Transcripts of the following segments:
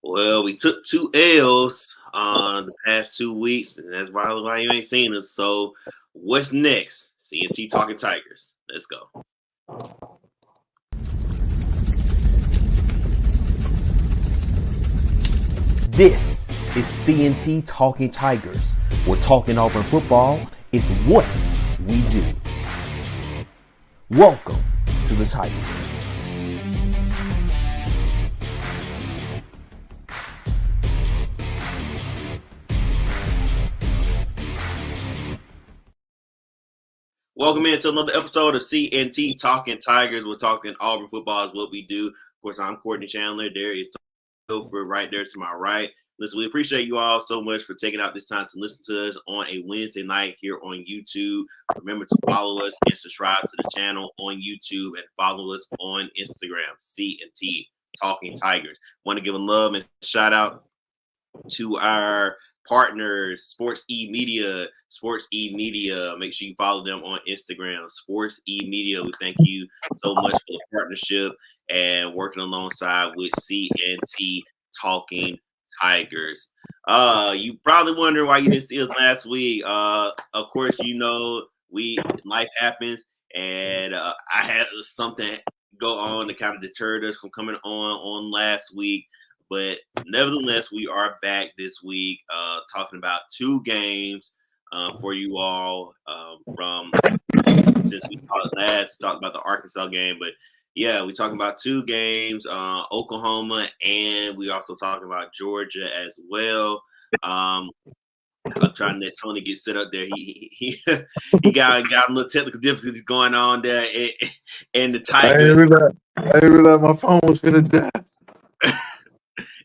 Well, we took two L's the past 2 weeks, and that's probably why you ain't seen us. So, what's next? C&T Talking Tigers. Let's go. This is C&T Talking Tigers. We're talking Auburn football. It's what we do. Welcome to the Tigers. Welcome into another episode of C&T Talking Tigers. We're talking Auburn football is what we do. Of course, I'm Courtney Chandler. There is Topher right there to my right. Listen, we appreciate you all so much for taking out this time to listen to us on a Wednesday night here on YouTube. Remember to follow us and subscribe to the channel on YouTube and follow us on Instagram, C&T Talking Tigers. Want to give a love and shout out to our partners, Sports E Media. Make sure you follow them on Instagram, Sports E Media. We thank you so much for the partnership and working alongside with C&T Talking Tigers. You probably wonder why you didn't see us last week. Of course, life happens, and I had something go on that kind of deterred us from coming on last week. But nevertheless, we are back this week talking about two games for you all from since we talked about the Arkansas game. But yeah, we're talking about two games, Oklahoma, and we also talking about Georgia as well. I'm trying to let Toney get set up there. He got a little technical difficulties going on there, and the Tigers. I didn't realize my phone was gonna die.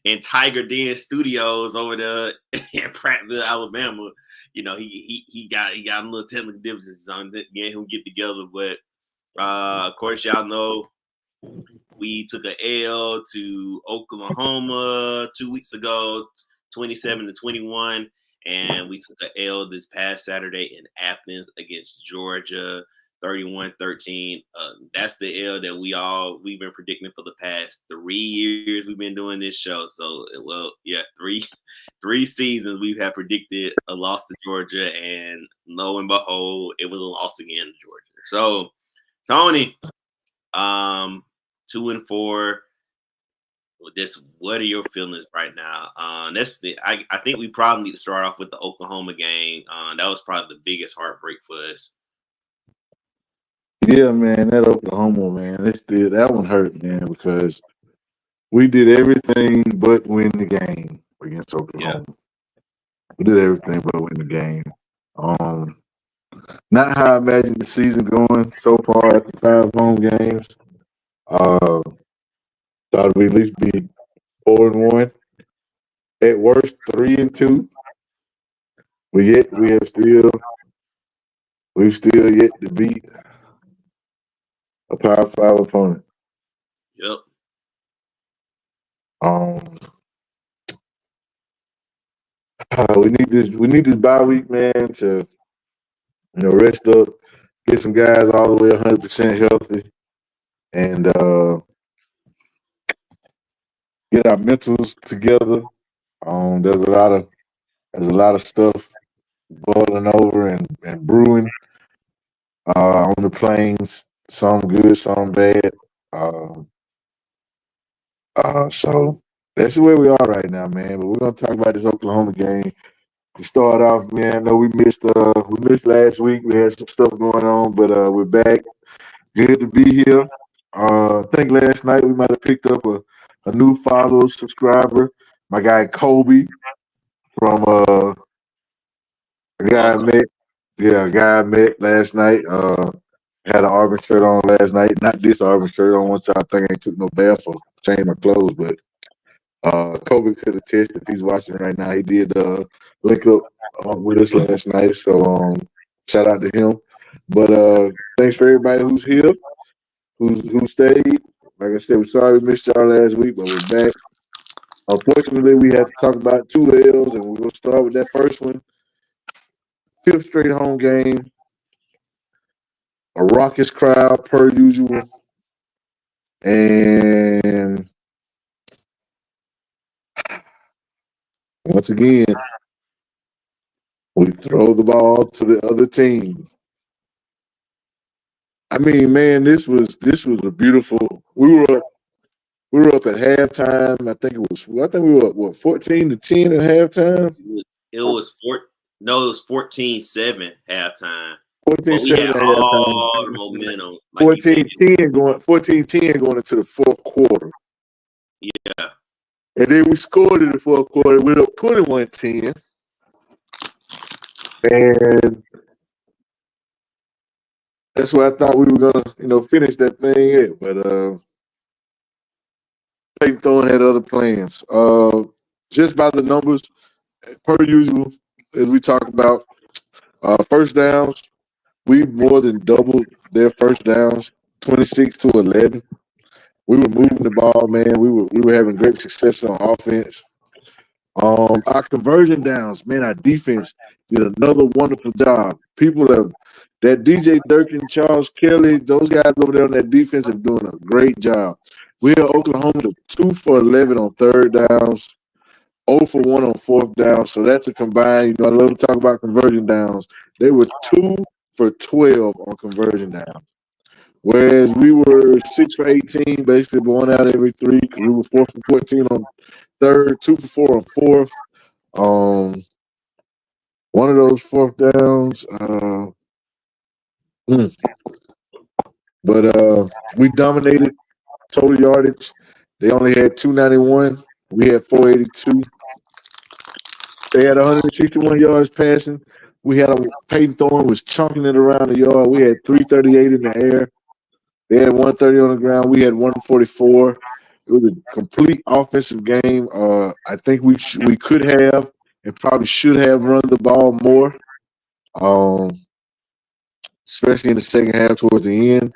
In Tiger Den Studios over there in Prattville, Alabama. He got a little technical differences on getting him get together. But of course, y'all know we took an L to Oklahoma 2 weeks ago, 27-21, and we took an L this past Saturday in Athens against Georgia, 31-13. That's the L that we've been predicting for the past 3 years we've been doing this show. So, well, yeah, three seasons we have predicted a loss to Georgia, and lo and behold, it was a loss again to Georgia. So, Toney, 2-4. What are your feelings right now? I think we probably need to start off with the Oklahoma game. That was probably the biggest heartbreak for us. Yeah, man, that Oklahoma, man, that one hurt, man, because we did everything but win the game against Oklahoma. Yeah. We did everything but win the game. Not how I imagined the season going so far after 5 home games. Thought we'd at least be 4-1. At worst, 3-2. We've still yet to beat a Power 5 opponent. Yep. We need this bye week, man, to rest up, get some guys all the way 100% healthy, and get our mentals together. There's a lot of stuff boiling over and brewing on the plains. Some good, some bad. So that's where we are right now, man. But we're gonna talk about this Oklahoma game. To start off, man, I know we missed last week. We had some stuff going on, but we're back. Good to be here. I think last night we might have picked up a new follower, subscriber. My guy Kobe from a guy I met last night. Had an Auburn shirt on last night. Not this Auburn shirt on, which I think I ain't took no bath or changed my clothes, but Kobe could attest if he's watching right now. He did link up with us last night, so shout out to him. But thanks for everybody who's here, who stayed. Like I said, we're sorry we missed y'all last week, but we're back. Unfortunately, we have to talk about 2 L's, and we're gonna start with that first one. 5th straight home game. A raucous crowd per usual, and Once again, we throw the ball to the other team. I mean, man, this was a beautiful. We were up at halftime. I think we were up 14-10 at halftime. It was 14-7 halftime. But we 14-7 had at all the halftime. momentum, like you said. 14-10 going into the fourth quarter. Yeah. And then we scored in the fourth quarter. We were up 21-10. And that's where I thought we were gonna, finish that thing at. But Peyton Thorne had other plans. Just by the numbers, per usual, as we talk about, first downs, we more than doubled their first downs, 26-11. We were moving the ball, man. We were having great success on offense. Our conversion downs, man, our defense did another wonderful job. That DJ Durkin, Charles Kelly, those guys over there on that defense are doing a great job. We had Oklahoma to 2 for 11 on third downs, 0 for 1 on fourth down. So that's a combined, I love to talk about conversion downs. They were 2 for 12 on conversion downs. Whereas we were 6 for 18, basically going out every three because we were 4 for 14 on third, 2 for 4 on fourth. One of those fourth downs. But we dominated total yardage. They only had 291. We had 482. They had 161 yards passing. We had Peyton Thorne was chunking it around the yard. We had 338 in the air. They had 130 on the ground. We had 144. It was a complete offensive game. I think we could have and probably should have run the ball more, especially in the second half towards the end.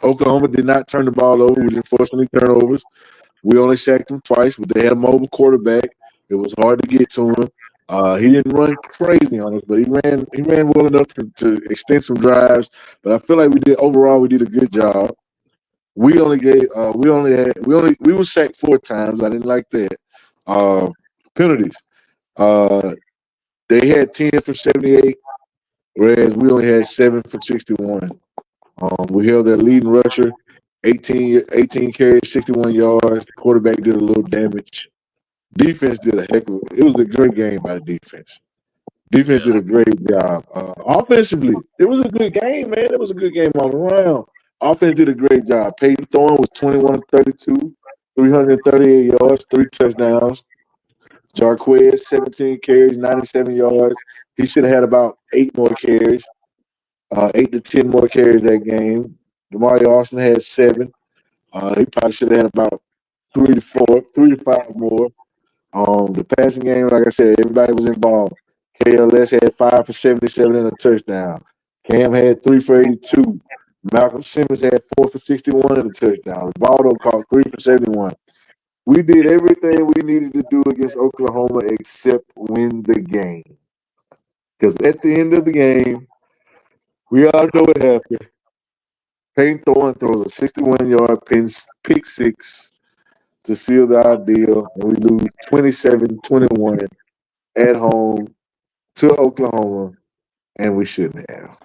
Oklahoma did not turn the ball over. We didn't force any turnovers. We only sacked them twice, but they had a mobile quarterback. It was hard to get to him. He didn't run crazy on us, but he ran well enough to extend some drives. But I feel like we did a good job. We were sacked 4 times. I didn't like that. Penalties. They had 10 for 78, whereas we only had 7 for 61. We held their leading rusher, 18 carries, 61 yards. The quarterback did a little damage. Defense did it was a great game by the defense. Defense did a great job. Offensively, it was a good game, man. It was a good game all around. Offense did a great job. Peyton Thorne was 21 of 32, 338 yards, 3 touchdowns. Jarquez, 17 carries, 97 yards. He should have had about 8 more carries, 8 to 10 more carries that game. Damari Austin had 7. He probably should have had about 3 to 5 more. The passing game, like I said, everybody was involved. KLS had 5 for 77 and a touchdown. Cam had 3 for 82. Malcolm Simmons had 4 for 61 and a touchdown. Rivaldo caught 3 for 71. We did everything we needed to do against Oklahoma except win the game. Because at the end of the game, we all know what happened. Peyton Thorne throws a 61-yard pick six to seal the ordeal, and we lose 27-21 at home to Oklahoma, and we shouldn't have.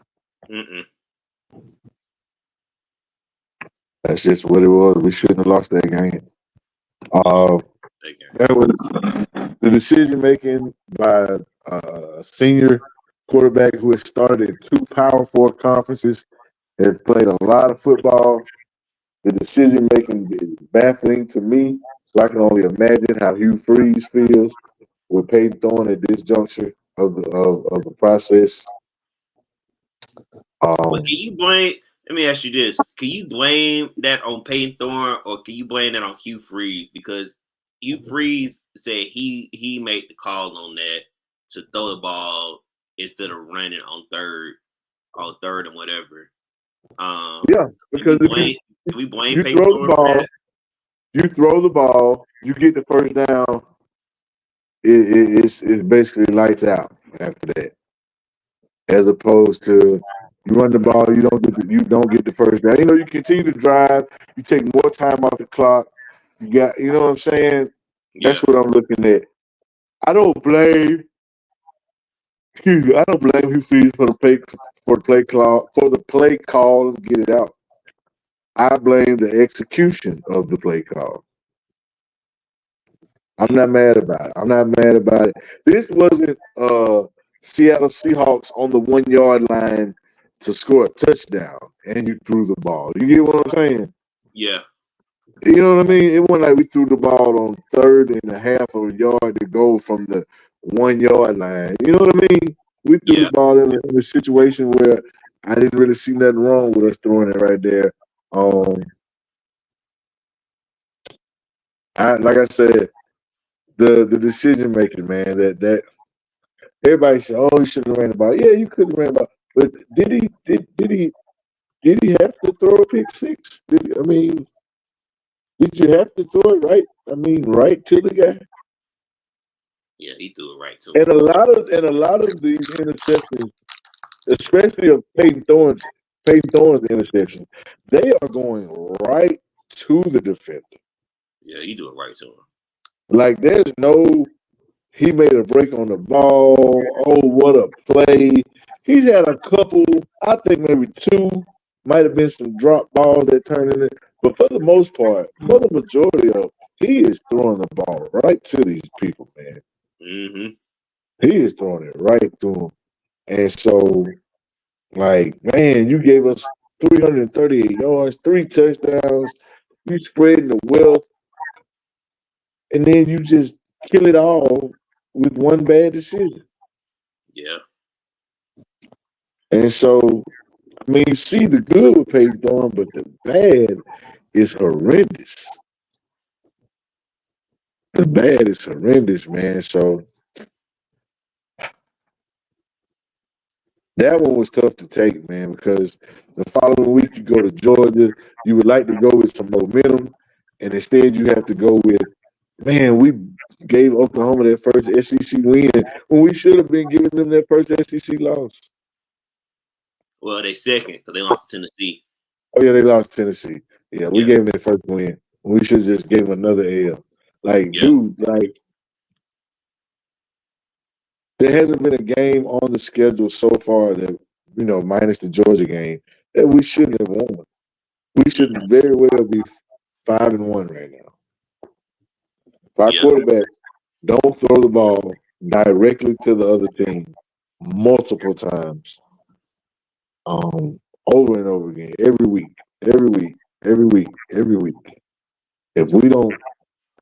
That's just what it was. We shouldn't have lost that game. That was the decision making by a senior quarterback who has started 2 Power 4 conferences, has played a lot of football. The decision making is baffling to me, so I can only imagine how Hugh Freeze feels with Peyton Thorne at this juncture of the process. But can you blame? Let me ask you this: can you blame that on Peyton Thorne, or can you blame that on Hugh Freeze? Because Hugh Freeze said he made the call on that to throw the ball instead of running on third and whatever. Because can we blame you Peyton Thorne for that? You throw the ball, you get the first down. It's basically lights out after that, as opposed to you run the ball, you don't get the first down. You continue to drive, you take more time off the clock. You know what I'm saying? That's what I'm looking at. I don't blame. Excuse me. I don't blame Hugh Freeze for the play call and get it out. I blame the execution of the play call. I'm not mad about it. I'm not mad about it. This wasn't Seattle Seahawks on the 1 yard line to score a touchdown and you threw the ball. You get what I'm saying? Yeah. You know what I mean? It wasn't like we threw the ball on 3.5 of a yard to go from the 1 yard line. You know what I mean? We threw the ball in a situation where I didn't really see nothing wrong with us throwing it right there. Like I said, the decision making, man, that everybody said, "Oh, you should have ran the ball." Yeah, you could have ran the ball, but did he have to throw a pick six? Did you have to throw it right? Right to the guy. Yeah, he threw it right to And him. a lot of these interceptions, especially of Peyton Thorne's interceptions, they are going right to the defender. Yeah, he threw it right to him. Like there's no. He made a break on the ball. Oh, what a play. He's had a couple, I think maybe two, might have been some drop balls that turned in it. But for the most part, for the majority of, he is throwing the ball right to these people, man. Mm-hmm. He is throwing it right to them. And so, like, man, you gave us 338 yards, 3 touchdowns. You spreading the wealth. And then you just kill it all with one bad decision. Yeah. And so, you see the good with Peyton Thorne, but the bad is horrendous. The bad is horrendous, man. So that one was tough to take, man, because the following week you go to Georgia. You would like to go with some momentum, and instead you have to go with, man, we gave Oklahoma their first SEC win when we should have been giving them their first SEC loss. Well, they second because they lost to Tennessee. Oh, yeah, they lost to Tennessee. Yeah, we gave them their first win. We should just give them another L. Like, dude, like, there hasn't been a game on the schedule so far that, minus the Georgia game, that we shouldn't have won. We should very well be 5-1 right now. If our quarterback don't throw the ball directly to the other team multiple times, over and over again, every week, every week, every week, every week. If we don't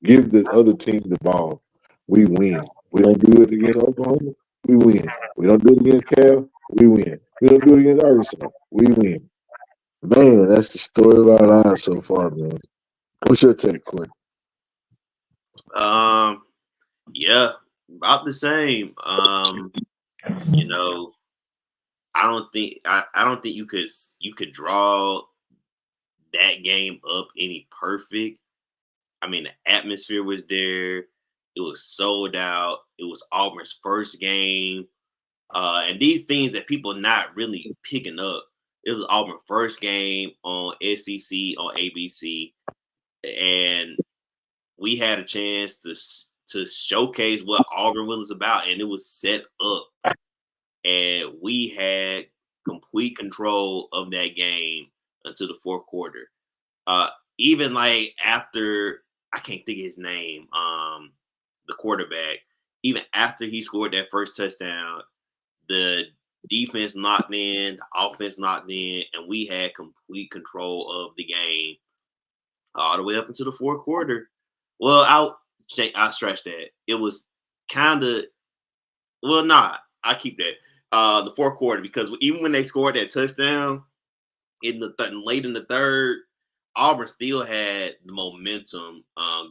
give the other team the ball, we win. We don't do it against Oklahoma, we win. We don't do it against Cal, we win. We don't do it against Arkansas, we win. Man, that's the story of our lives so far, man. What's your take, Courtney? Yeah, about the same. I don't think you could draw that game up any perfect. I mean, the atmosphere was there. It was sold out. It was Auburn's first game. And these things that people not really picking up. It was Auburn's first game on SEC on ABC, and we had a chance to showcase what Auburn was about, and it was set up, and we had complete control of that game until the fourth quarter. Even like after I can't think of his name, the quarterback, even after he scored that first touchdown, the defense knocked in, the offense knocked in, and we had complete control of the game all the way up into the fourth quarter. Well, I'll stretch that. It was kind of I keep that the fourth quarter because even when they scored that touchdown in the late in the third, Auburn still had the momentum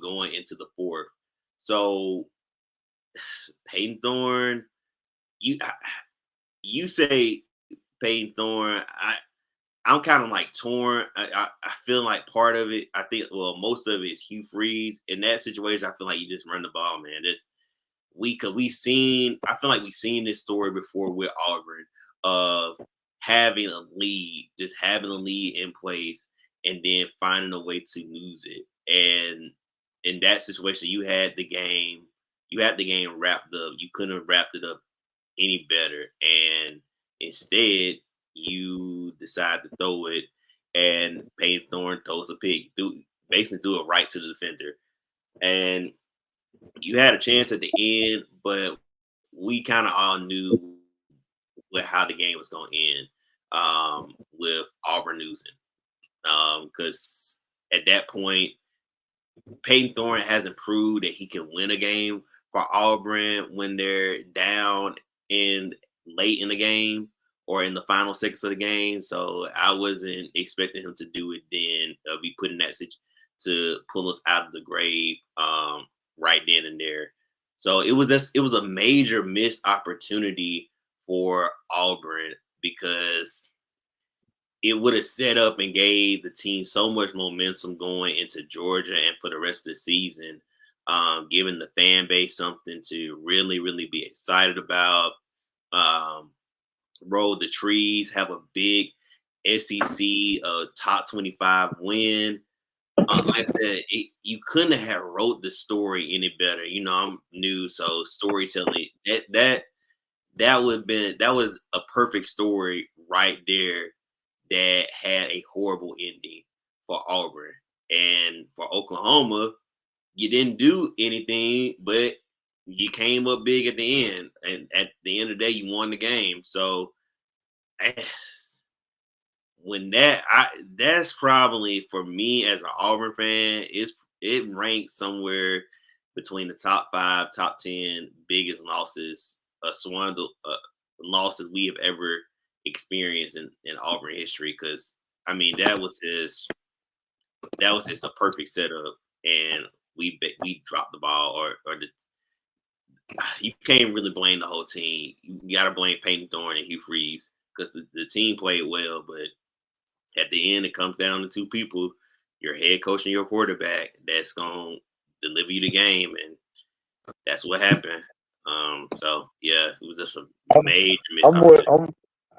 going into the fourth. So Peyton Thorne, you say Peyton Thorne, I'm kind of like torn. I feel like part of it, I think, well, most of it is Hugh Freeze. In that situation, I feel like you just run the ball, man. I feel like we've seen this story before with Auburn of having a lead, just having a lead in place and then finding a way to lose it. And in that situation, you had the game wrapped up. You couldn't have wrapped it up any better. And instead, you decide to throw it, and Payne Thorne throws a pick, basically threw it right to the defender. And you had a chance at the end, but we kind of all knew how the game was going to end with Auburn losing. Because at that point, Peyton Thorne hasn't proved that he can win a game for Auburn when they're down in late in the game or in the final seconds of the game. So I wasn't expecting him to do it then. Be put in that situation to pull us out of the grave right then and there. So it was a major missed opportunity for Auburn because it would have set up and gave the team so much momentum going into Georgia and for the rest of the season, giving the fan base something to really, really be excited about. Roll the trees, have a big SEC top 25 win. Like I said, you couldn't have wrote the story any better. You know, I'm new, so storytelling that was a perfect story right there that had a horrible ending for Auburn. And for Oklahoma, you didn't do anything, but you came up big at the end. And at the end of the day, you won the game. So eh, when that's probably for me as an Auburn fan, it ranks somewhere between the top 5, top 10 biggest losses, swindle losses we have ever experienced in Auburn history. Because I mean that was just a perfect setup, and we dropped the ball, or you can't really blame the whole team. You got to blame Peyton Thorne and Hugh Freeze because the team played well, but at the end, it comes down to two people: your head coach and your quarterback. That's gonna deliver you the game, and that's what happened. So yeah, it was just a I'm, major missed I'm more opportunity.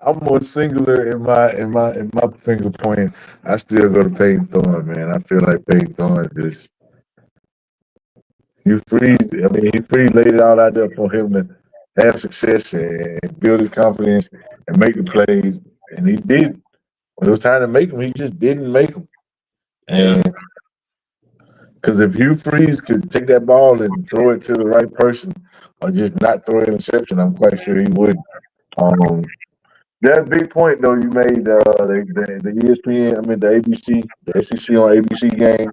I'm more singular in my finger point. I still go to Peyton Thorne, man. I feel like Peyton Thorne just you free. I mean, he free laid it all out there for him to have success and build his confidence and make the plays, and he did. When it was time to make them, he just didn't make them. Yeah, And because if Hugh Freeze could take that ball and throw it to the right person, or just not throw an interception, I'm quite sure he would. Um, that big point though you made the ESPN, I mean the ABC, the SEC on ABC game.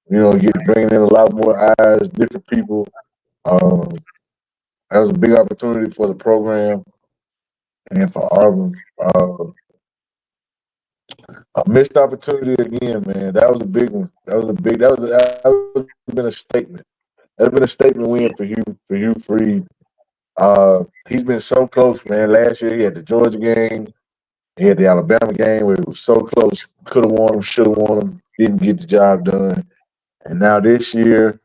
You know, bringing in a lot more eyes, different people. Um, that was a big opportunity for the program and for Auburn. A missed opportunity again, man. That was a big one. That would have been a statement. That would have been a statement win for Hugh Freeze. He's been so close, man. Last year he had the Georgia game, he had the Alabama game where it was so close. Could have won him, should have won him, didn't get the job done. And now this year,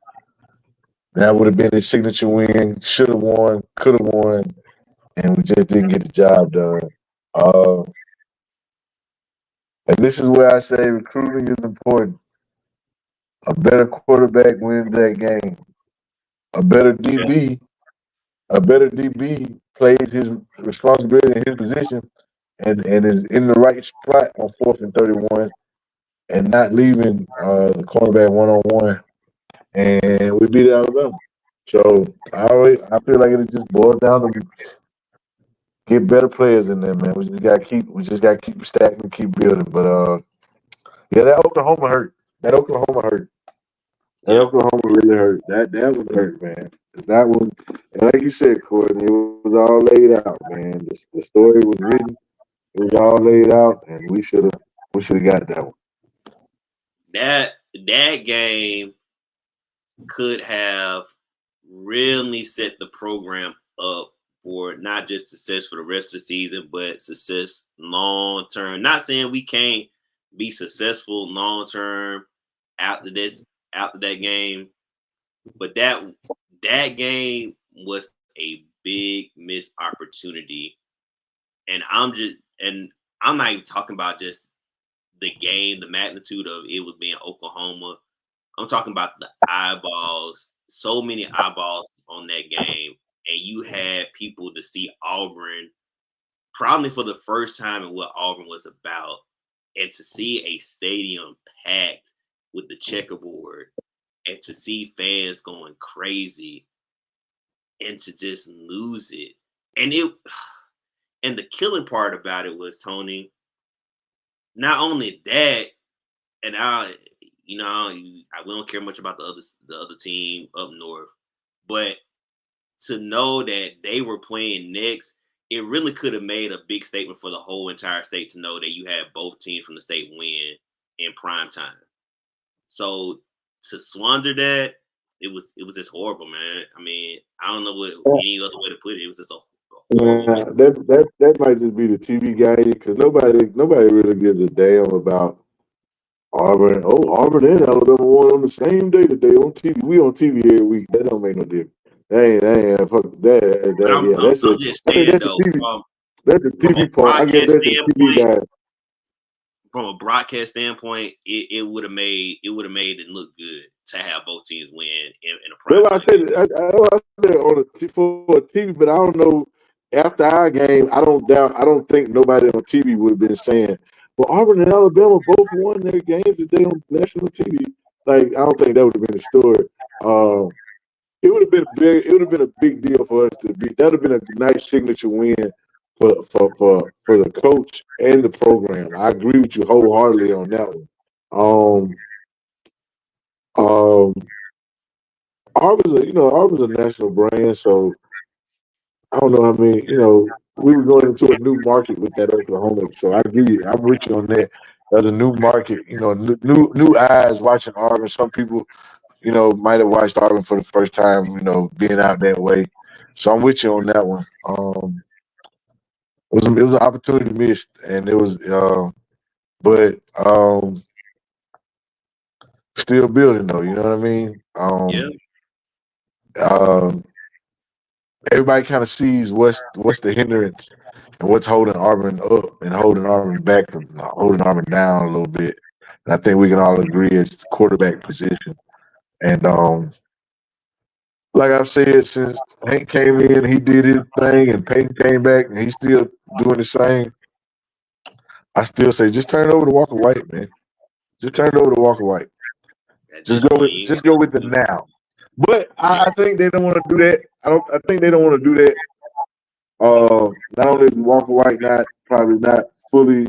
that would have been his signature win. Should have won, could have won, and we just didn't get the job done. Uh, and this is where I say recruiting is important. A better quarterback wins that game. A better yeah, DB, a better DB plays his responsibility in his position and is in the right spot on 4th and 31 and not leaving the cornerback 1-on-1. And we beat Alabama. So I feel like it just boils down to get better players in there, man. We just gotta keep stacking and keep building. But yeah, that Oklahoma hurt. That Oklahoma hurt. That yeah. Oklahoma really hurt. That one hurt, man. That one, and like you said, Courtney, it was all laid out, man. The story was written. It was all laid out, and we should have got that one. That game could have really set the program up for not just success for the rest of the season, but success long term. Not saying we can't be successful long term after this after that game, but that game was a big missed opportunity. And I'm not even talking about just the game, the magnitude of it was being Oklahoma. I'm talking about the eyeballs. So many eyeballs on that game, and you had people to see Auburn probably for the first time in what Auburn was about, and to see a stadium packed with the checkerboard, and to see fans going crazy, and to just lose it, and and the killing part about it was Tony. Not only that, and we don't care much about the other team up north, but to know that they were playing next, it really could have made a big statement for the whole entire state to know that you had both teams from the state win in prime time. So to squander that, it was just horrible, man. I mean, I don't know what any other way to put it. It was just a horrible Nah, miss. that might just be the TV guy because nobody really gives a damn about Auburn. Oh, Auburn and Alabama won on the same day today on TV. We on TV every week. That don't make no difference. That ain't fuck But that. Yeah, that's I'm it. just I think saying that's the though, TV. That's the from a TV part. I guess broadcast that's the TV standpoint, guy. it would have made it look good to have both teams win in a That's prime why I time said game. it. That's why I said on for TV, but I don't know. After our game, I don't doubt. I don't think nobody on TV would have been saying, "Well, Auburn and Alabama both won their games today on national TV." Like I don't think that would have been the story. Uh, it would have been big. It would have been a big deal for us to be. That would have been a nice signature win for the coach and the program. I agree with you wholeheartedly on that one. Um, um, Auburn's a national brand, so I don't know how many. We were going into a new market with that Oklahoma. So I give you, I'm with you on that. There's a new market. New eyes watching Auburn. Some people, might have watched Auburn for the first time. Being out that way. So I'm with you on that one. It was an opportunity missed, and it was, but still building though. You know what I mean? Yeah, Um, everybody kind of sees what's the hindrance and what's holding Auburn up and holding Auburn back and holding Auburn down a little bit. And I think we can all agree it's the quarterback position. And like I've said, since Hank came in, he did his thing, and Peyton came back, and he's still doing the same. I still say just turn it over to Walker White, man. Just turn it over to Walker White. at Just this go point, with you just go with the now. But I think they don't want to do that. I think they don't want to do that. Not only is Walker White probably not fully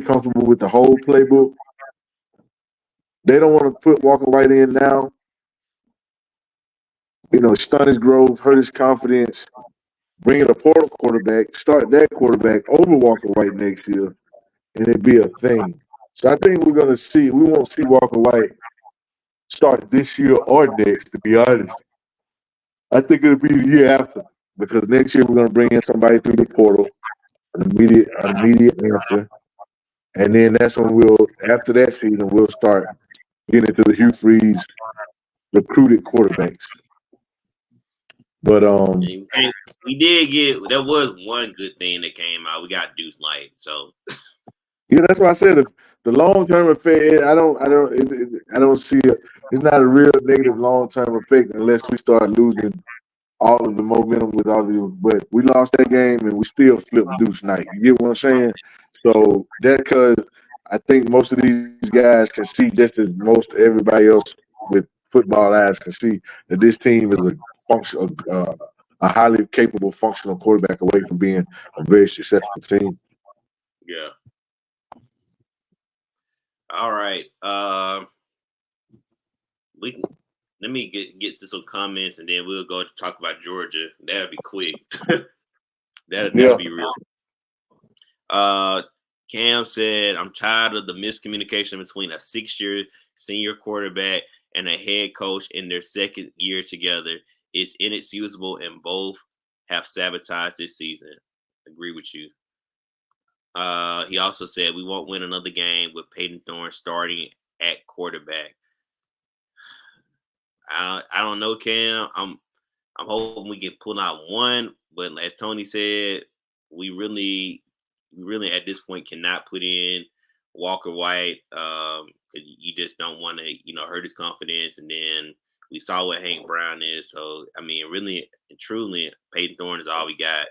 comfortable with the whole playbook, they don't want to put Walker White in now. Stunt his growth, hurt his confidence, bring in a portal quarterback, start that quarterback over Walker White next year, and it be a thing. So I think we won't see Walker White start this year or next, to be honest. I think it'll be the year after because next year we're going to bring in somebody through the portal, an immediate answer. And then that's when after that season, we'll start getting into the Hugh Freeze recruited quarterbacks. But we did get. There was one good thing that came out. We got Deuce Light, so yeah, that's why I said the long term effect. I don't see it. It's not a real negative long term effect unless we start losing all of the momentum with all of you. But we lost that game and we still flipped Deuce Knight. You get what I'm saying? So that because I think most of these guys can see just as most everybody else with football eyes can see that this team is a highly capable, functional quarterback away from being a very successful team. yeah. All right. We can, let me get to some comments and then we'll go to talk about Georgia. That'll be quick. That'll Yeah. be real. Cam said, I'm tired of the miscommunication between a 6-year senior quarterback and a head coach in their second year together. It's inexcusable and both have sabotaged this season. Agree with you. He also said we won't win another game with Peyton Thorne starting at quarterback. I don't know, Cam. I'm hoping we can pull out one, but as Tony said, we really at this point cannot put in Walker White. because you just don't want to, hurt his confidence. And then we saw what Hank Brown is. So I mean, really and truly, Peyton Thorne is all we got.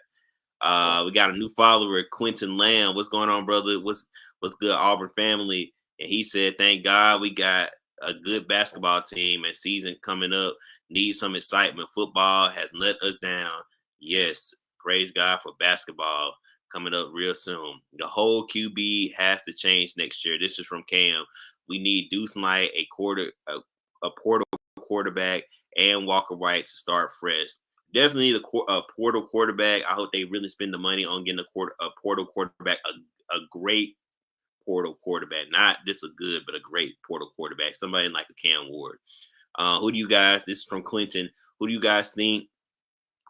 We got a new follower, Quentin Lamb. What's going on, brother? What's good, Auburn family? And he said, "Thank God we got a good basketball team and season coming up. Need some excitement. Football has let us down. Yes, praise God for basketball coming up real soon. The whole QB has to change next year." This is from Cam. We need Deuce Knight, a portal quarterback, and Walker Wright to start fresh. Definitely a portal quarterback. I hope they really spend the money on getting a portal quarterback, a great portal quarterback, not just a good, but a great portal quarterback. Somebody like a Cam Ward. Who do you guys? This is from Clinton. Who do you guys think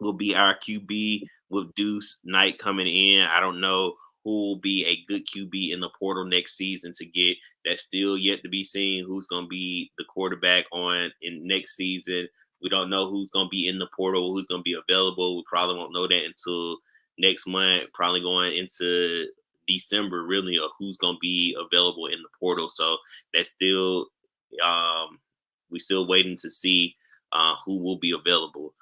will be our QB with Deuce Knight coming in? I don't know who will be a good QB in the portal next season to get. That's still yet to be seen. Who's going to be the quarterback in next season? We don't know who's going to be in the portal, who's going to be available. We probably won't know that until next month, probably going into December, really, of who's going to be available in the portal. So that's still, we're still waiting to see who will be available.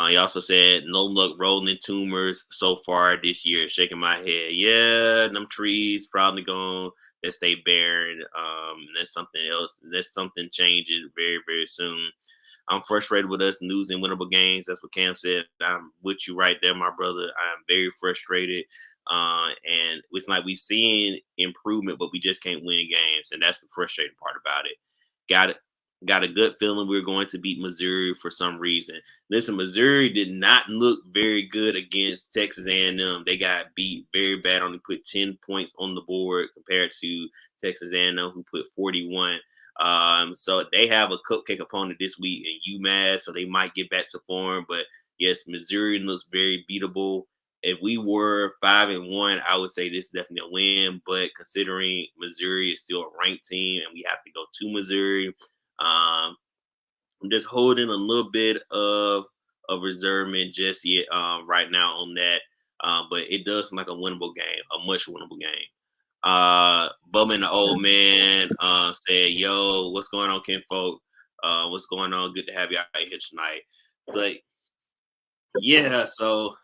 He also said, no luck rolling tumors so far this year. Shaking my head. Yeah, them trees probably going to stay barren. That's something else. That's something changes very, very soon. I'm frustrated with us losing winnable games. That's what Cam said. I'm with you right there, my brother. I'm very frustrated. And it's like we seeing improvement, but we just can't win games. And that's the frustrating part about it. Got a good feeling we're going to beat Missouri for some reason. Listen, Missouri did not look very good against Texas A&M. They got beat very bad. Only put 10 points on the board compared to Texas A&M, who put 41. So they have a cupcake opponent this week in UMass, so they might get back to form. But yes, Missouri looks very beatable. If we were 5-1, I would say this is definitely a win. But considering Missouri is still a ranked team and we have to go to Missouri, I'm just holding a little bit of reservement just yet right now on that. But it does seem like a winnable game, a much winnable game. Bubba the old man said, "Yo, what's going on, kinfolk? What's going on? Good to have you out here tonight." But yeah, so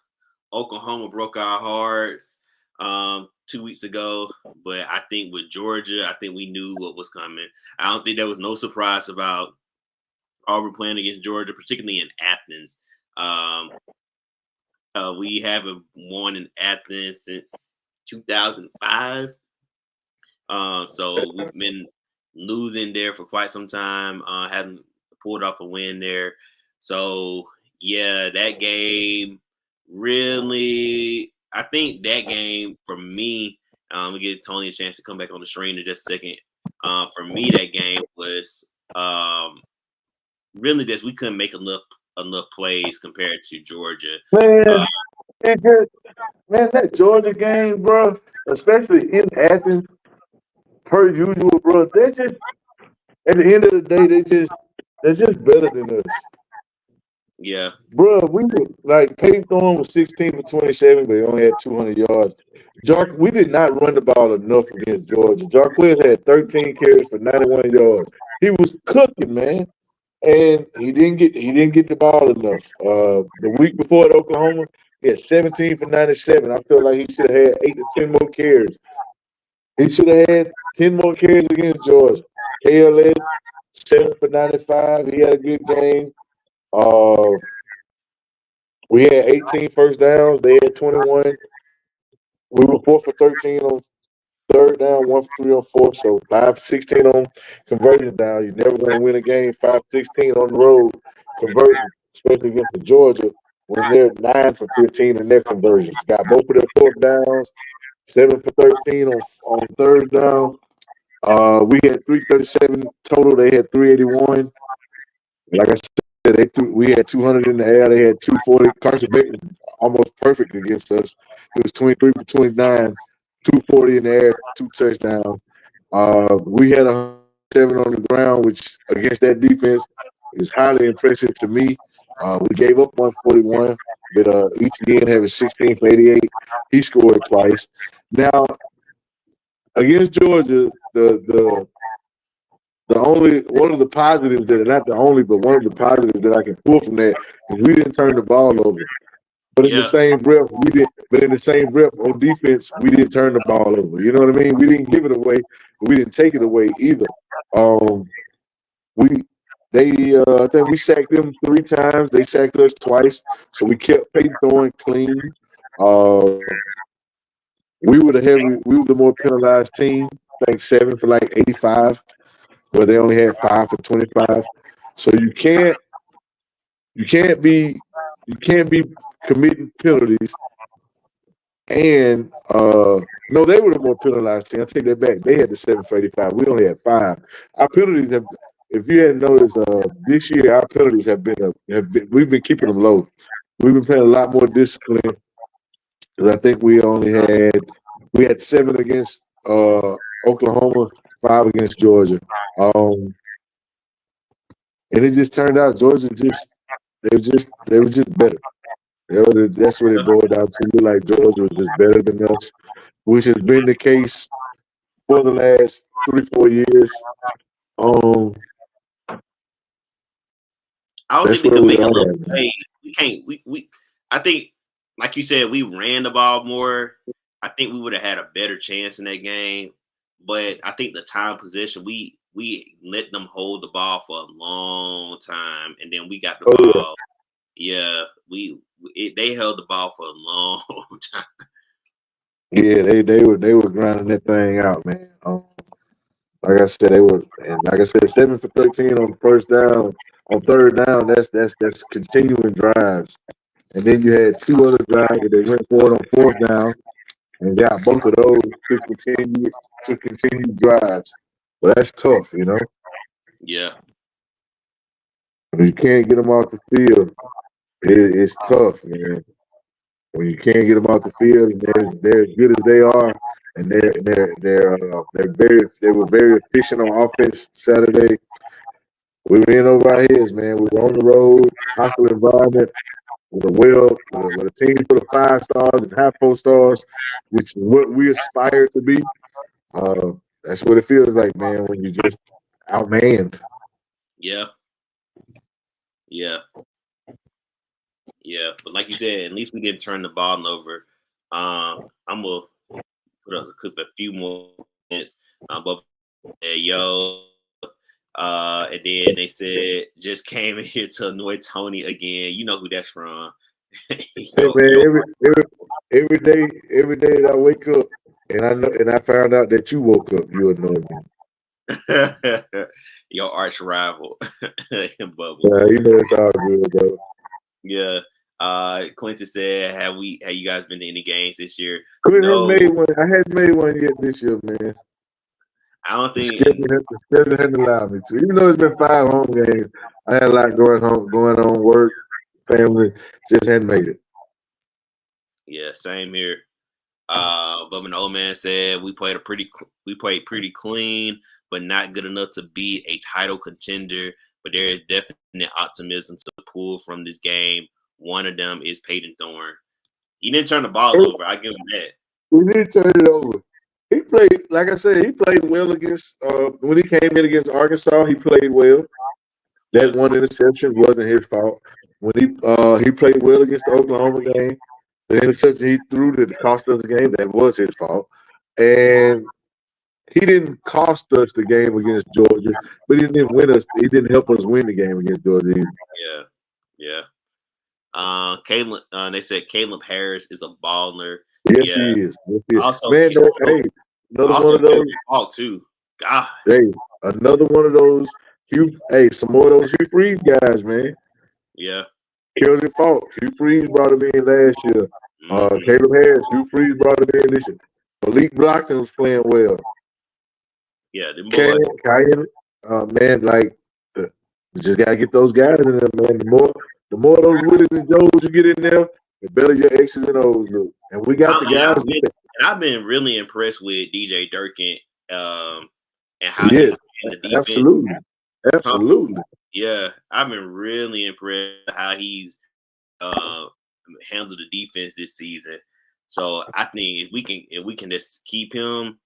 Oklahoma broke our hearts 2 weeks ago, but I think with Georgia, I think we knew what was coming. I don't think there was no surprise about Auburn playing against Georgia, particularly in Athens. We haven't won in Athens since 2005. So we've been losing there for quite some time. Haven't pulled off a win there. So yeah, that game really, I think that game for me, we get Toney a chance to come back on the screen in just a second. For me, that game was really just we couldn't make enough plays compared to Georgia. Man, that Georgia game, bro, especially in Athens, per usual, bro. They just at the end of the day, they're just better than us. Yeah, Bro, we were like Peyton Thorne was 16 for 27, but he only had 200 yards. We did not run the ball enough against Georgia. Jarquez had 13 carries for 91 yards. He was cooking, man, and he didn't get the ball enough. The week before at Oklahoma, he had 17 for 97. I feel like he should have had 8 to 10 more carries. He should have had 10 more carries against Georgia. KLS 7 for 95. He had a good game. We had 18 first downs. They had 21. We were 4 for 13 on third down, 1 for 3 on fourth. So 5 for 16 on conversion down. You're never going to win a game 5-16 on the road converting, especially against the Georgia when they're 9 for 15 in their conversions. Got both of their fourth downs, 7 for 13 on third down. We had 337 total. They had 381. Like I said, we had 200 in the air. They had 240. Carson Beck was almost perfect against us. It was 23 for 29, 240 in the air, 2 touchdowns. We had 107 on the ground, which against that defense is highly impressive to me. We gave up 141, but ETN having 16 for 88. He scored twice. Now, against Georgia, the one of the positives that not the only, but one of the positives that I can pull from that is we didn't turn the ball over. But in the same breath, we did. But in the same breath, on defense, we didn't turn the ball over. You know what I mean? We didn't give it away, but we didn't take it away either. I think we sacked them 3 times. They sacked us twice, so we kept Peyton throwing clean. Uh, we were the more penalized team. I think 7 for like 85, but they only had 5 for 25. So you can't be committing penalties. And no, they were the more penalized team. I take that back. They had the 7 for 85. We only had 5. Our penalties have, if you hadn't noticed, this year our penalties we've been keeping them low. We've been playing a lot more discipline. Because I think we had 7 against Oklahoma, 5 against Georgia. And it just turned out Georgia they were just better. That's what it boiled down to. Like Georgia was just better than us, which has been the case for the last 3-4 years. I don't think That's we where could we make a are little at, man. play. We can't. We. I think, like you said, we ran the ball more. I think we would have had a better chance in that game. But I think the time possession, we let them hold the ball for a long time, and then we got the Oh yeah, ball. Yeah, they held the ball for a long time. yeah. They were grinding that thing out, man. Like I said, and like I said, 7 for 13 on first down. On third down, that's continuing drives. And then you had 2 other drives that they went for it on fourth down and got both of those to continue drives. But that's tough, you know. Yeah, When you can't get them off the field, it's tough, man. When you can't get them off the field, and they're as good as they are, and they were very efficient on offense Saturday. We were in over our heads, man. We were on the road, hostile environment, with a team full of 5 stars and half 4 stars, which is what we aspire to be. That's what it feels like, man, when you just outmanned. yeah, yeah, yeah. But like you said, at least we didn't turn the ball over. I'm gonna put a few more minutes. But yo, and then they said just came in here to annoy Tony again. You know who that's from? Hey, yo, man, yo, every day that I wake up and I found out that you woke up, you annoy me. your arch rival, Bubba. You know it's all good, bro. Yeah. Quincy said, have you guys been to any games this year? Couldn't have No, made one. I hadn't made one yet this year, man. I don't The think. schedule hadn't allowed me to. Even though it's been 5 home games, I had a lot going on, work, family. Just hadn't made it. Yeah, same here. But an old man said we played pretty clean, but not good enough to be a title contender. But there is definite optimism to pull from this game. One of them is Peyton Thorne. He didn't turn the ball over. I give him that. We did turn it over. He played, like I said, he played well against. When he came in against Arkansas, he played well. Yeah, That one interception wasn't his fault. When he played well against the Oklahoma game, the interception he threw that cost us the game, that was his fault. And he didn't cost us the game against Georgia, but he didn't win us. He didn't help us win the game against Georgia either. yeah, yeah. Caleb. They said Caleb Harris is a baller. Yes, Yeah. he is. Yes, he is. Also, Man, hey, another one also of those. Kevin Falk too. God. Hey, another one of those. Some more of those Hugh Freeze guys, man. Yeah. Kelvin Falk, Hugh Freeze brought him in last year. Mm-hmm. Caleb Harris, Hugh Freeze brought him in this year. Malik Brockton was playing well. Yeah. Them boys. Cayenne, man, we just gotta get those guys in there, man. The more of those Willies and Joes you get in there, the better your X's and O's look. And we got the guys. I've been really impressed with DJ Durkin, and how Yes, he's in the defense. absolutely. Yeah, I've been really impressed with how he's handled the defense this season. So I think if we can just keep him,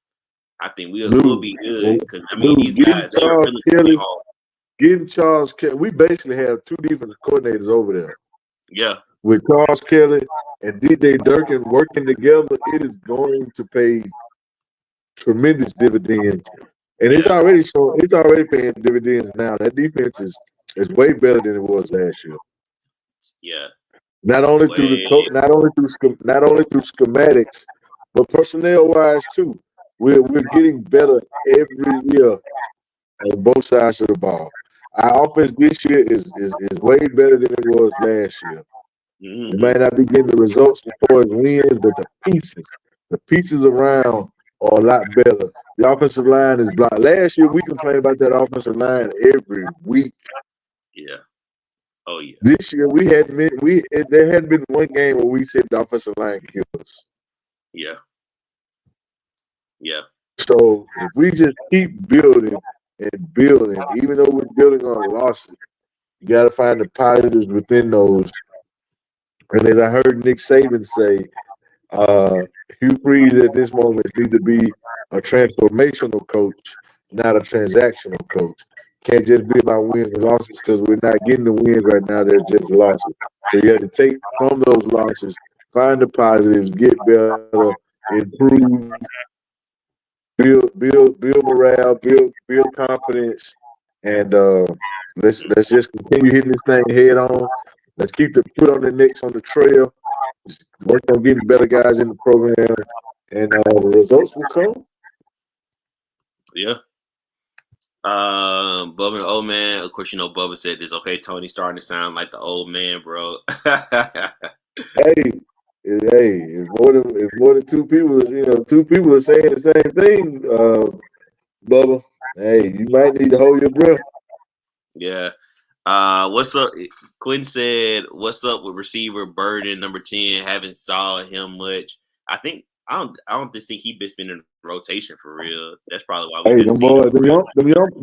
I think we'll be good because I mean these getting guys they're Charles really Kelly, hard. getting Charles Kelly. We basically have 2 defensive coordinators over there. Yeah, With Charles Kelly and DJ Durkin working together, it is going to pay tremendous dividends. And it's already paying dividends now. That defense is way better than it was last year. yeah. Not only through not only through schematics, but personnel wise too. We're getting better every year on both sides of the ball. Our offense this year is way better than it was last year. We might not be getting the results as far as wins, but the pieces around are a lot better. The offensive line is blocked. Last year, we complained about that offensive line every week. Yeah. Oh yeah. This year, there hadn't been one game where we said the offensive line killed us. Yeah. Yeah. So if we just keep building and building, even though we're building on losses, you got to find the positives within those. And as I heard Nick Saban say, Hugh Freeze at this moment needs to be a transformational coach, not a transactional coach. Can't just be about wins and losses because we're not getting the wins right now. They're just losses. So you have to take from those losses, find the positives, get better, improve, build morale, build confidence, and let's just continue hitting this thing head on. Let's keep the foot on the necks on the trail. Just work on getting better guys in the program, and the results will come. Yeah. Bubba the old man. Of course, you know Bubba said this. Okay, Tony starting to sound like the old man, bro. Hey, if more than 2 people, 2 people are saying the same thing, Bubba. Hey, you might need to hold your breath. Yeah. What's up? Quinn said, "What's up with receiver Burden number 10? Haven't saw him much. I don't just think he's been in rotation for real. That's probably why we Hey, couldn't them see boys, him.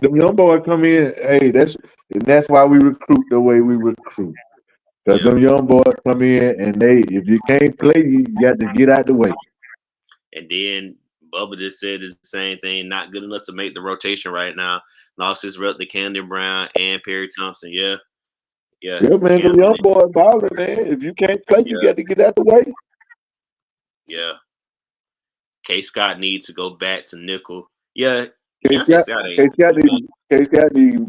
them young boys come in. Hey, that's why we recruit the way we recruit. Because Yeah. them young boys come in and if you can't play, you got to get out the way. And then Bubba just said the same thing. Not good enough to make the rotation right now. Lost his rep to Camden Brown and Perry Thompson. Yeah. Yeah. Yeah, man, them young boys balling, man. If you can't play, you got to get out the way. Yeah. K. Scott needs to go back to nickel. Yeah. K. Scott need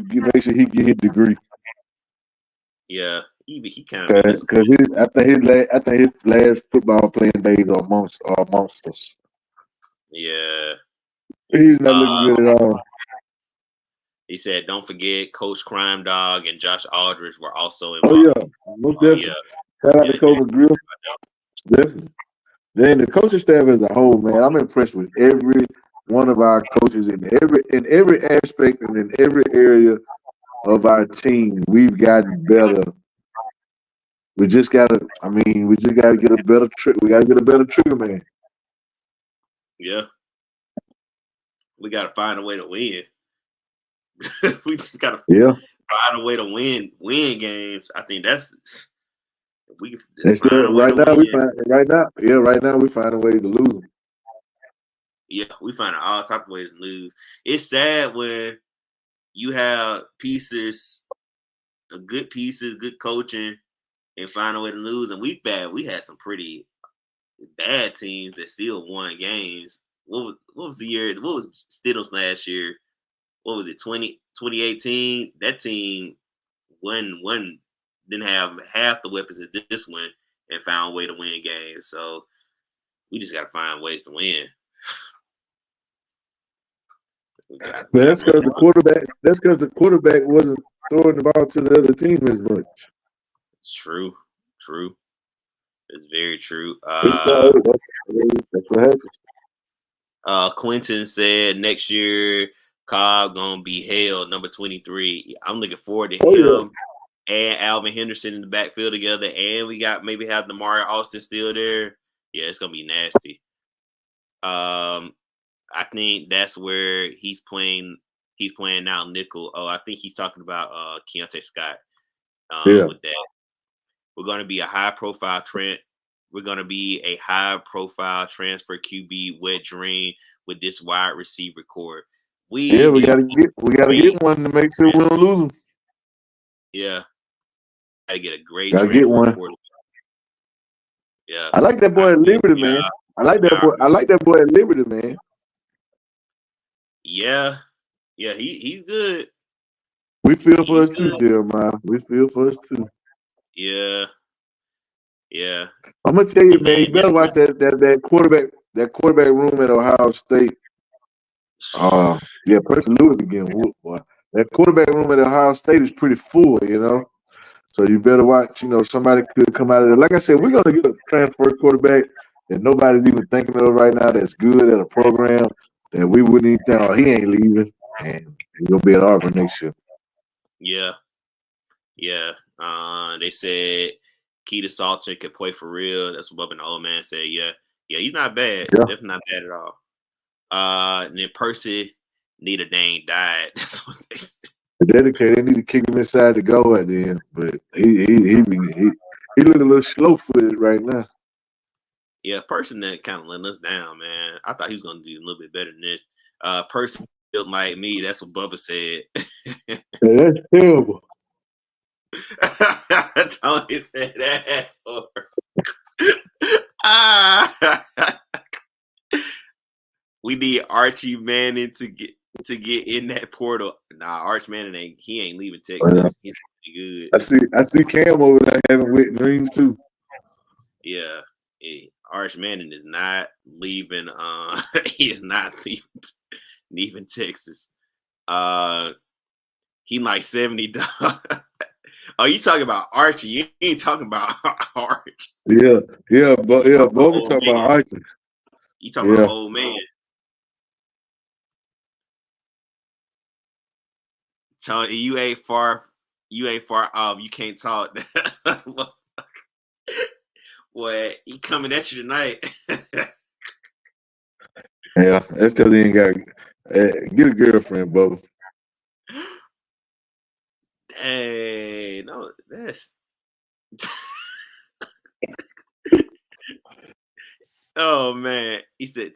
to make sure he get his degree. Yeah. He kind of Because I think his last football playing days are amongst us. Yeah. He's not looking good at all. He said, "Don't forget, Coach Crime Dog and Josh Aldridge were also Oh involved." yeah, most definitely. Yeah. Shout out to Coach McGrill. Definitely. Then the coaching staff as a whole, man, I'm impressed with every one of our coaches in every aspect and in every area of our team. We've gotten better. We just gotta get a better trick. We gotta get a better trigger man. Yeah. We got to find a way to win. We just got to find a way to win games. I think that's we find a way to win. Right now we find a way to lose. Yeah, we find all type of ways to lose. It's sad when you have good pieces, good coaching, and find a way to lose. And we had some pretty bad teams that still won games. What was the year? What was Stittles last year? What was it, 2018? That team didn't have half the weapons that this one and found a way to win games. So we just got to find ways to win. That's because the quarterback wasn't throwing the ball to the other team as much. True. It's very true. That's what happens. Quentin said next year Cobb gonna be held number 23. I'm looking forward to him and Alvin Henderson in the backfield together, and we got maybe have Damari Austin still there. Yeah, it's gonna be nasty. I think that's where he's playing. He's playing now nickel. Oh, I think he's talking about Keontae Scott. With that, we're gonna be a high profile trend. We're gonna be a high profile transfer QB wet dream. with this wide receiver core. We gotta get one to make sure we don't lose them. Yeah, gotta get a great Gotta get one. Yeah, I like that boy at Liberty, man. I like that boy at Liberty, man. Yeah, he's good. We feel for us too, Jeremiah. We feel for us too. Yeah. I'm gonna tell you, man. You better watch that quarterback room at Ohio State. Percy Lewis again. Boy. That quarterback room at Ohio State is pretty full, you know. So you better watch. You know, somebody could come out of there. Like I said, we're gonna get a transfer quarterback that nobody's even thinking of right now. That's good at a program that we wouldn't even think, oh, he ain't leaving, and he's gonna be at Auburn next year. Yeah. They said Keita Salter could play for real. That's what Bubba and the old man said. Yeah, he's not bad. Yeah. Definitely not bad at all. And then Percy need a dang diet. That's what they said. Dedicated, they need to kick him inside the goal at the end, but he look a little slow-footed right now. Yeah, Percy that kind of letting us down, man. I thought he was gonna do a little bit better than this. Percy built like me. That's what Bubba said. That's terrible. Tony said that's horrible. We need Archie Manning to get in that portal. Nah, Arch Manning ain't leaving Texas. He's pretty good. I see Cam over there having wet dreams too. Yeah. Arch Manning is not leaving. He is not leaving Texas. He like 70. Oh, you talking about Archie? You ain't talking about Arch. Both talking about Archie. You talking about old man? Tony, you ain't far off. You can't talk. Boy, he coming at you tonight. Yeah, that's because he ain't got get a girlfriend, Bubba. Hey, no, that's oh man. He said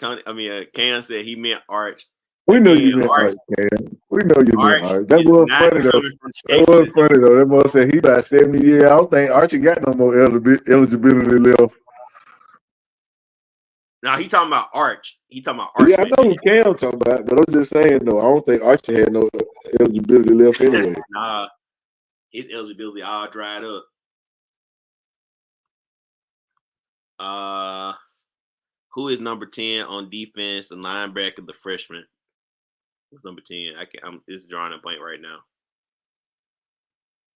Cam said he meant Arch. We know you meant Arch, Cam. We know you meant Arch. That was funny though. That was funny though. That boy said he about 70 years. I don't think Archie got no more eligibility left. Now he talking about Arch. He talking about Arch. Yeah, I know who Cam talking about, but I'm just saying though, I don't think Archie had no eligibility left anyway. Nah, his eligibility all dried up. Who is number 10 on defense? The linebacker, the freshman. Who's number 10? I'm just drawing a blank right now.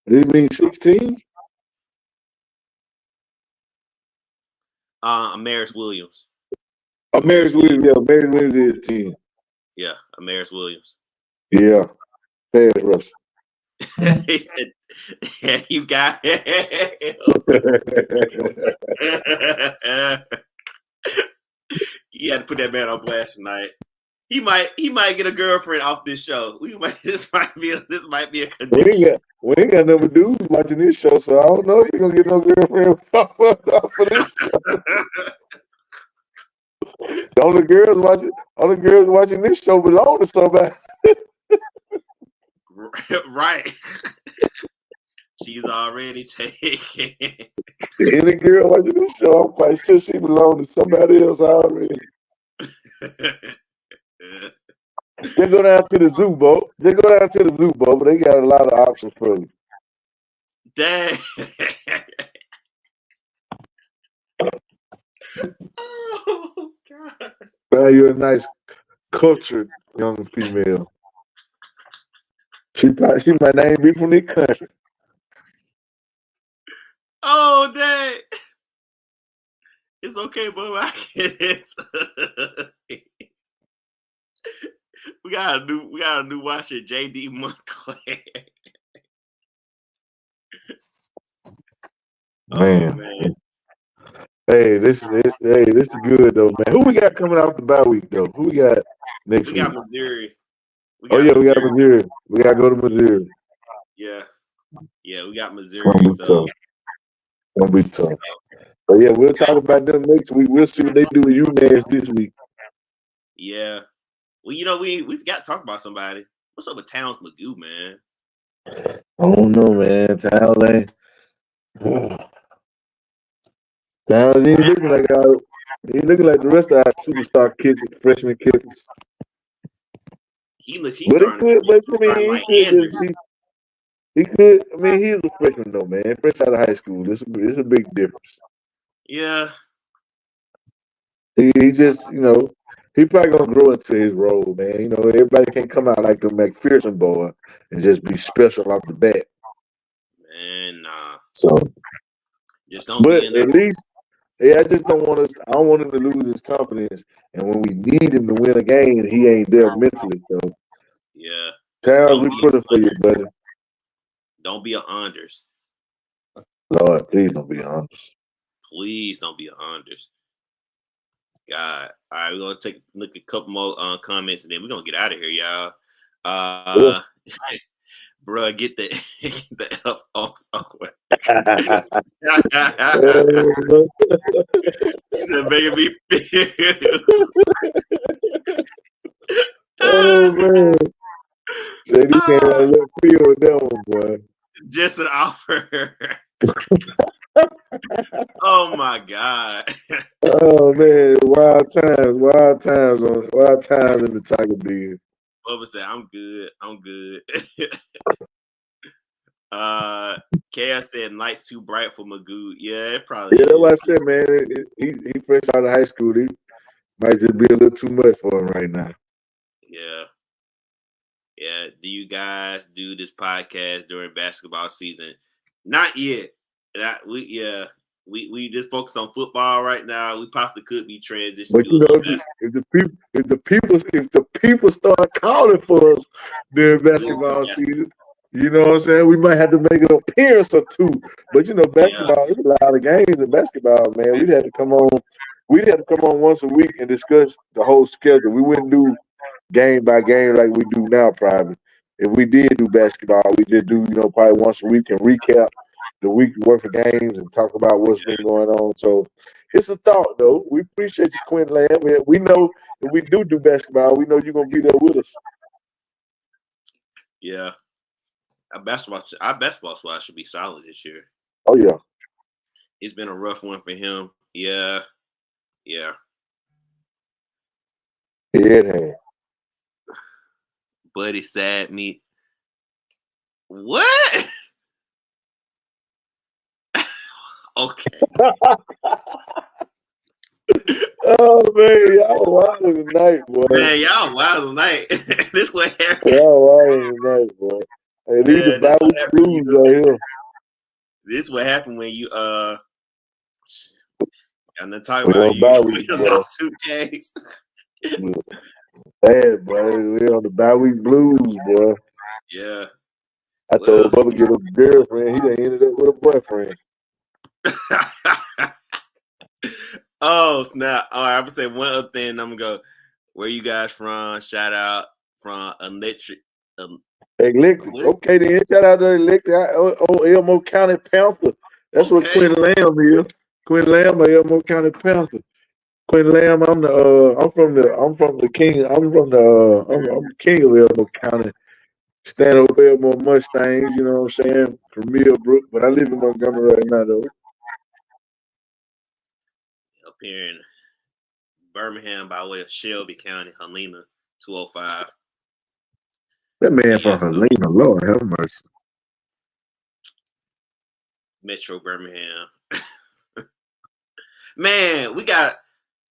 You mean 16? Amaris Williams. Amaris Williams, Amaris Williams is 10. Yeah, Amaris Williams. Yeah, pass rush. He said, yeah, you got it. You had to put that man on blast tonight. He might get a girlfriend off this show. This might be a connection. We ain't got no dudes watching this show, so I don't know if you're gonna get no girlfriend off of this show. All the girls watching this show belong to somebody. Right. She's already taken. Any girl watching this show, I'm quite sure she belongs to somebody else already. They go down to the zoo, Bo. They got a lot of options for you. Dang. Oh God. Well, you're a nice, cultured young female. She might not even be from this country. Oh dang. It's okay, but I can't. We got a new watcher, JD Montclair. Man. Hey, this is good though, man. Who we got coming out the bye week though? Who we got next week? We got Missouri. We got Missouri. We got to go to Missouri. Yeah, we got Missouri. It's gonna be tough. But yeah, we'll talk about them next week. We'll see what they do with UMass this week. Yeah. Well, we've got to talk about somebody. What's up with Towns Magoo, man? I don't know, man. Towns ain't looking like the rest of our superstar kickers, freshman kickers. He's But it starting could, but I mean, like he could Anders. just be. He could. I mean, he's a freshman though, man. Fresh out of high school. It's a big difference. Yeah. He just, he probably gonna grow into his role, man. Everybody can't come out like the McPherson boy and just be special off the bat. Man, nah. So, just don't but be in there. at least, I just don't want us. I don't want him to lose his confidence. And when we need him to win a game, he ain't there mentally. So, yeah, Towns, we put it for you, buddy. Don't be an Anders. Lord, please don't be honest. Please don't be an Anders. God. All right, we're gonna take a look at a couple more comments and then we're gonna get out of here, y'all. Bruh, get the F off somewhere. You're making me feel. Oh man. JD came out of left field with that one, boy. Just an offer. Oh my God. Oh man, wild times in the Tiger Den. Bubba said, I'm good. Chaos said lights too bright for Magoo. Yeah, it probably that's is. what I said, man. He fresh out of high school. He might just be a little too much for him right now. Yeah. Yeah. Do you guys do this podcast during basketball season? Not yet. We just focus on football right now. We possibly could be transitioning. But if the people start calling for us during basketball season, you know what I'm saying? We might have to make an appearance or two. But basketball, there's a lot of games in basketball, man. We'd have to come on once a week and discuss the whole schedule. We wouldn't do game by game like we do now, probably. If we did do basketball, we just do, probably once a week and recap the week worth of games and talk about what's been going on. So it's a thought, though. We appreciate you, Quentin Lamb. We know if we do basketball, we know you're going to be there with us. Yeah. Our basketball squad should be solid this year. Oh, yeah. It's been a rough one for him. Yeah. Yeah. It has. Buddy sad me. What? Okay. Oh man, y'all wild tonight, boy. Man, y'all wild tonight. This what happened. Y'all wild tonight, boy. Hey, these are bad blues right here. This what happened when you I'm not talking about you lost 2 games. Bad, boy. We're on the bye-week blues, boy. Yeah. I told Bubba get a girlfriend. He done ended up with a boyfriend. Oh, snap. All right, I'm going to say one other thing. I'm going to go, where you guys from? Shout out from Electric. Electric. Okay, then. Shout out to Electric. Elmo County Panther. That's what Quinn Lamb is. Quinn Lamb, Elmo County Panther. Quinn Lamb, I'm from the king. I'm king of Elmo County. Stand up Elmo Mustangs, you know what I'm saying? From Millbrook, but I live in Montgomery right now, though. Up here in Birmingham by way of Shelby County, Helena, 205. That man from Helena, Lord have mercy. Metro Birmingham. Man,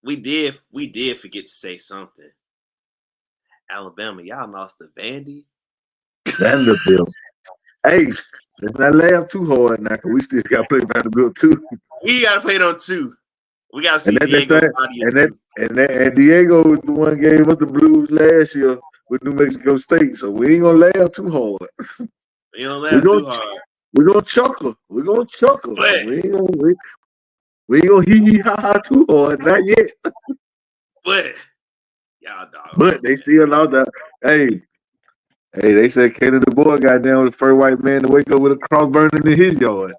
we did forget to say something. Alabama, y'all lost to Vandy. Vanderbilt. Hey, let's not laugh too hard now, because we still got to play Vanderbilt too. We got to play them too. We got to see Diego. And Diego was the one gave us the blues last year with New Mexico State, so we ain't gonna laugh too hard. We don't laugh too hard. We're gonna chuckle. We're gonna chuckle. But, we ain't gonna hee ha ha too hard, not yet. But y'all dog. But they still lost that. Hey, they said Kato the boy got down with the first white man to wake up with a cross burning in his yard.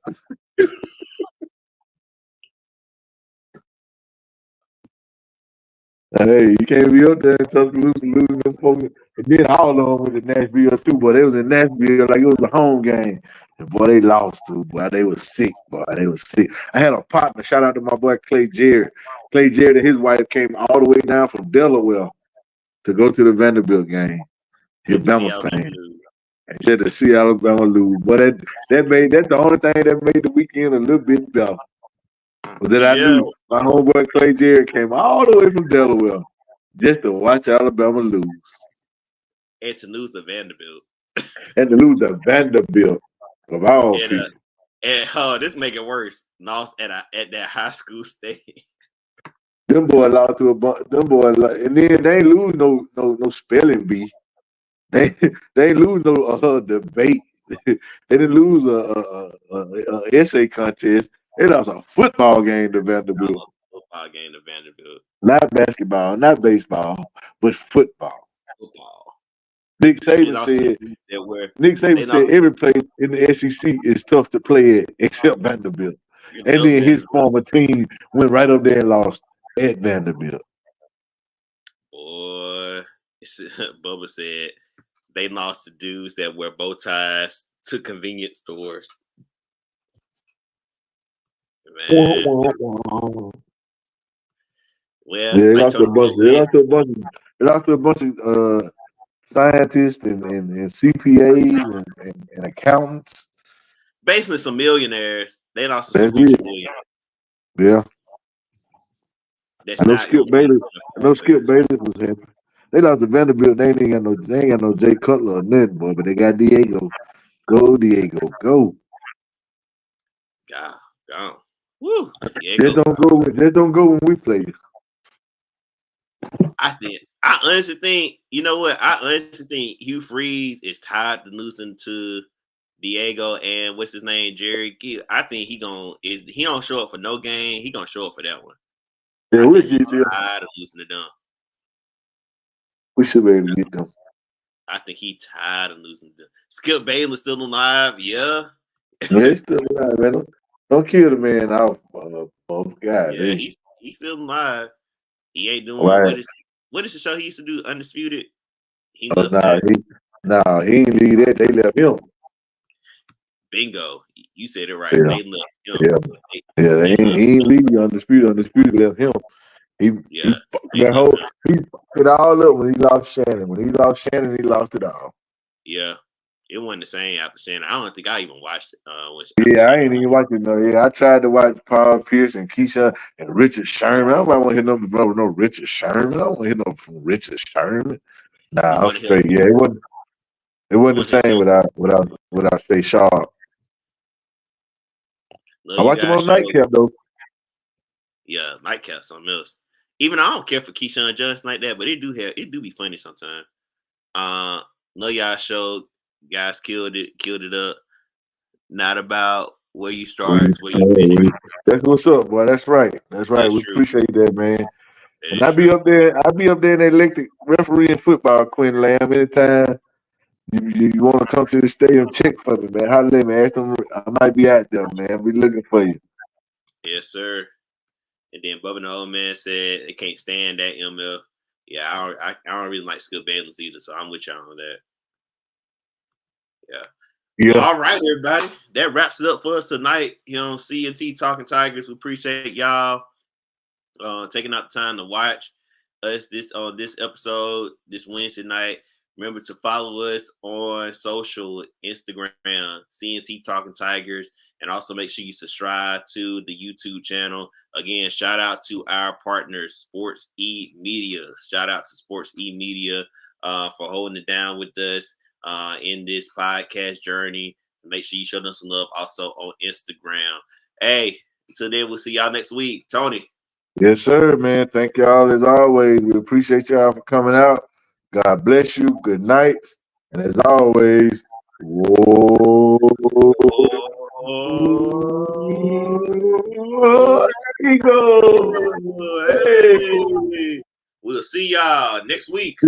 Hey, you can't be up there in Tuscaloosa losing them folks. And then all of them went to Nashville too, but they was in Nashville like it was a home game. And boy, they lost too. Boy, they was sick. Boy, they was sick. I had a partner. Shout out to my boy Clay Jarrett. Clay Jarrett and his wife came all the way down from Delaware to go to the Vanderbilt game. He's a Bama fan. And said to see Alabama lose. But that's the only thing that made the weekend a little bit better. But then I knew my homeboy Clay Jarrett came all the way from Delaware just to watch Alabama lose. And to lose to Vanderbilt. And to lose to Vanderbilt of all people. And this make it worse. Lost at that high school state. Them boys lost to a bunch. Them boys, and then they ain't lose no spelling bee. They ain't lose no debate. They didn't lose a essay contest. They lost a football game to Vanderbilt. Not basketball, not baseball, but football. Nick Saban said every place in the SEC is tough to play at except Vanderbilt. And then his former team went right up there and lost at Vanderbilt. Boy, Bubba said they lost to dudes that wear bow ties to convenience stores. Man. Well, they lost to a bunch of scientists and CPAs and accountants. Basically, some millionaires. They lost to some million. Yeah. I know Skip Bayless was happy. They lost to Vanderbilt. They ain't got no Jay Cutler or nothing, boy, but they got Diego. Go, Diego, go. Go. Woo. Just don't go when we play. I honestly think, you know what? I honestly think Hugh Freeze is tired of losing to Diego and what's his name, Jerry. I think he don't show up for no game. He gonna show up for that one. Yeah, we'll get tired of losing to them. We should be able to get them. I think he tired of losing to them. Skip Bayless still alive, yeah. Yeah, he's still alive, man. Don't kill the man off, guys. Yeah, he's still alive. He ain't doing what is the show he used to do? Undisputed. He ain't leave that. They left him. Bingo. You said it right. Yeah. They left him. He ain't leave Undisputed. Undisputed left him. He it all up when he lost Shannon. When he lost Shannon, he lost it all. Yeah. It wasn't the same after Shannon. I don't think I even watched it. I ain't even watched it. No, yeah, I tried to watch Paul Pierce and Keisha and Richard Sherman. I don't want to hear no Richard Sherman. I don't want to hear no from Richard Sherman. Nah, I'm straight. Yeah, it wasn't the same without Shay Sharp. I watched him on Nightcap though. Yeah, Nightcap something else. Even I don't care for Keyshawn Johnson like that, but it do be funny sometimes. Love y'all show. Guys killed it up. Not about where you start, it's where you finish. That's what's up, boy. That's right. That's right. We appreciate that, man. And I'll be up there in the elected referee in football, Quinn Lamb. Anytime you want to come to the stadium, check for me, man. Holler at me. Ask them. I might be out there, man. We looking for you. Yes, sir. And then Bubba the old man said they can't stand that ML. Yeah, I don't really like Skip Bayless either, so I'm with y'all on that. Yeah. Well, all right, everybody. That wraps it up for us tonight. C&T Talking Tigers. We appreciate y'all taking out the time to watch us this episode this Wednesday night. Remember to follow us on social, Instagram, C&T Talking Tigers, and also make sure you subscribe to the YouTube channel. Again, shout out to our partners, Sports E Media. Shout out to Sports E Media for holding it down with us in this podcast journey. Make sure you show them some love also on Instagram. Hey, until then, we'll see y'all next week. Tony. Yes, sir, man. Thank y'all as always. We appreciate y'all for coming out. God bless you. Good night. And as always, whoa. Eagles. Hey. We'll see y'all next week.